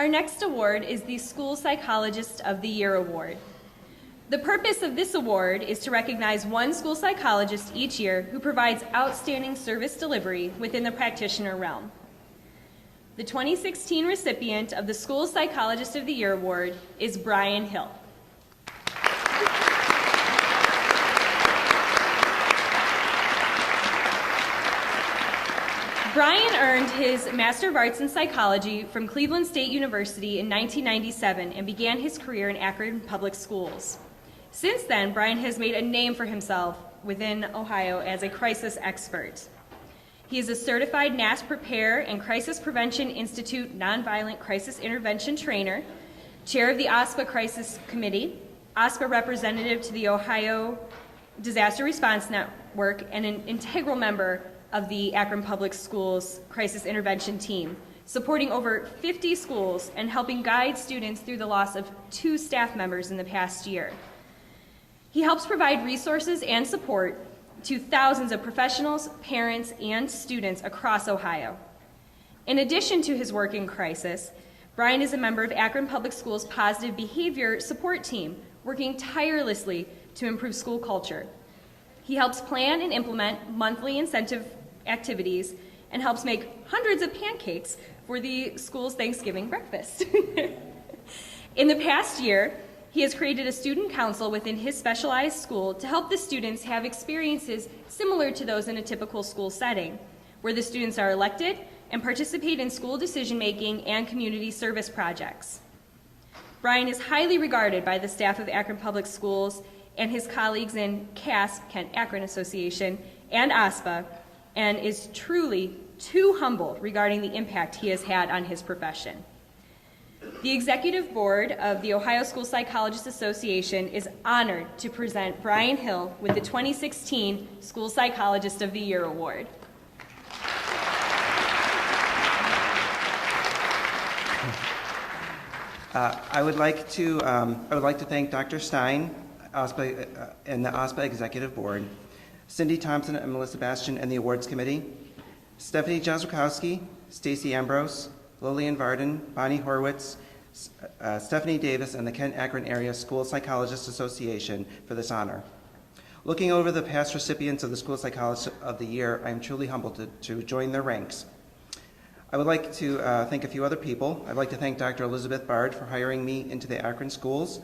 Our next award is the School Psychologist of the Year Award. The purpose of this award is to recognize one school psychologist each year who provides outstanding service delivery within the practitioner realm. The 2016 recipient of the School Psychologist of the Year Award is Brian Hill. Brian earned his Master of Arts in Psychology from Cleveland State University in 1997 and began his career in Akron Public Schools. Since then, Brian has made a name for himself within Ohio as a crisis expert. He is a certified NAS Prepare and Crisis Prevention Institute Nonviolent Crisis Intervention Trainer, chair of the OSPA Crisis Committee, OSPA representative to the Ohio Disaster Response Network, and an integral member of the Akron Public Schools Crisis Intervention Team, supporting over 50 schools and helping guide students through the loss of 2 staff members in the past year. He helps provide resources and support to thousands of professionals, parents, and students across Ohio. In addition to his work in crisis, Brian is a member of Akron Public Schools' Positive Behavior Support Team, working tirelessly to improve school culture. He helps plan and implement monthly incentive activities and helps make hundreds of pancakes for the school's Thanksgiving breakfast. In the past year, he has created a student council within his specialized school to help the students have experiences similar to those in a typical school setting, where the students are elected and participate in school decision-making and community service projects. Brian is highly regarded by the staff of Akron Public Schools and his colleagues in CASP, Kent Akron Association, and OSPA, and is truly too humble regarding the impact he has had on his profession. The Executive Board of the Ohio School Psychologists Association is honored to present Brian Hill with the 2016 School Psychologist of the Year Award. I would like to thank Dr. Stein and the OSPA Executive Board, Cindy Thompson and Melissa Bastian and the Awards Committee, Stephanie Jazwikowski, Stacy Ambrose, Lillian Varden, Bonnie Horwitz, Stephanie Davis, and the Kent Akron Area School Psychologists Association for this honor. Looking over the past recipients of the School Psychologist of the Year, I am truly humbled to join their ranks. I would like to thank a few other people. I'd like to thank Dr. Elizabeth Bard for hiring me into the Akron schools,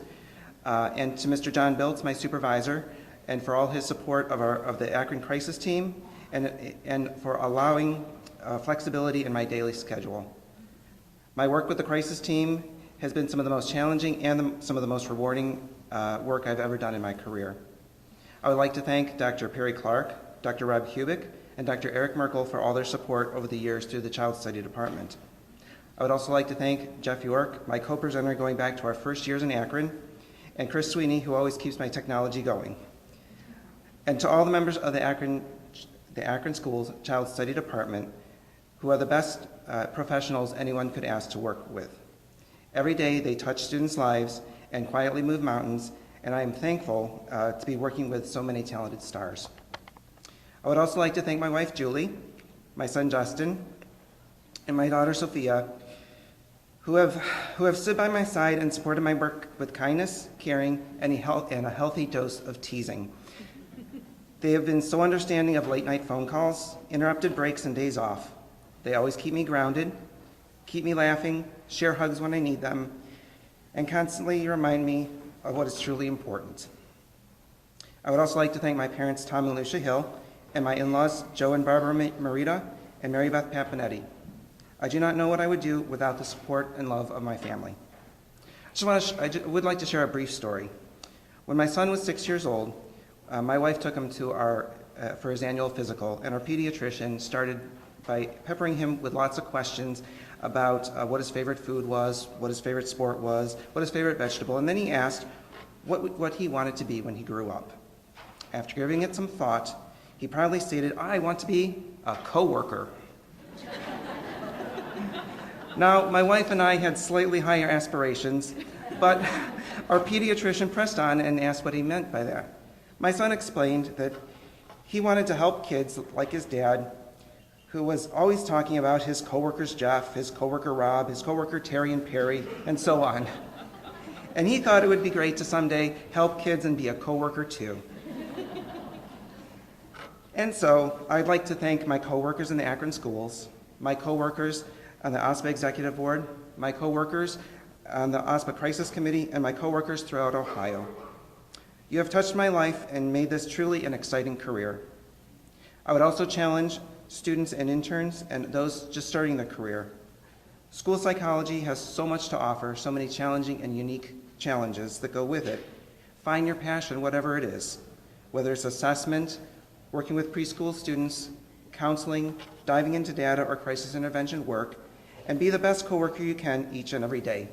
and to Mr. John Biltz, my supervisor, and for all his support of the Akron Crisis Team, and for allowing flexibility in my daily schedule. My work with the Crisis Team has been some of the most challenging and some of the most rewarding work I've ever done in my career. I would like to thank Dr. Perry Clark, Dr. Rob Kubik, and Dr. Eric Merkel for all their support over the years through the Child Study Department. I would also like to thank Jeff York, my co-presenter going back to our first years in Akron, and Chris Sweeney, who always keeps my technology going. And to all the members of the Akron Schools Child Study Department, who are the best professionals anyone could ask to work with. Every day they touch students' lives and quietly move mountains, and I am thankful to be working with so many talented stars. I would also like to thank my wife Julie, my son Justin, and my daughter Sophia, who have stood by my side and supported my work with kindness, caring, and a healthy dose of teasing. They have been so understanding of late-night phone calls, interrupted breaks, and days off. They always keep me grounded, keep me laughing, share hugs when I need them, and constantly remind me of what is truly important. I would also like to thank my parents, Tom and Lucia Hill, and my in-laws, Joe and Barbara Marita, and Mary Beth Papanetti. I do not know what I would do without the support and love of my family. I would like to share a brief story. When my son was 6 years old, my wife took him to for his annual physical, and our pediatrician started by peppering him with lots of questions about what his favorite food was, what his favorite sport was, what his favorite vegetable, and then he asked what he wanted to be when he grew up. After giving it some thought, he proudly stated, "I want to be a coworker." Now, my wife and I had slightly higher aspirations, but our pediatrician pressed on and asked what he meant by that. My son explained that he wanted to help kids like his dad who was always talking about his coworkers Jeff, his coworker Rob, his coworker Terry and Perry, and so on. And he thought it would be great to someday help kids and be a coworker too. And so I'd like to thank my coworkers in the Akron schools, my coworkers on the OSPA Executive Board, my coworkers on the OSPA Crisis Committee, and my coworkers throughout Ohio. You have touched my life and made this truly an exciting career. I would also challenge students and interns and those just starting their career. School psychology has so much to offer, so many challenging and unique challenges that go with it. Find your passion, whatever it is, whether it's assessment, working with preschool students, counseling, diving into data or crisis intervention work, and be the best coworker you can each and every day.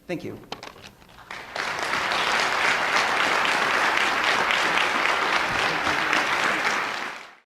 Thank you.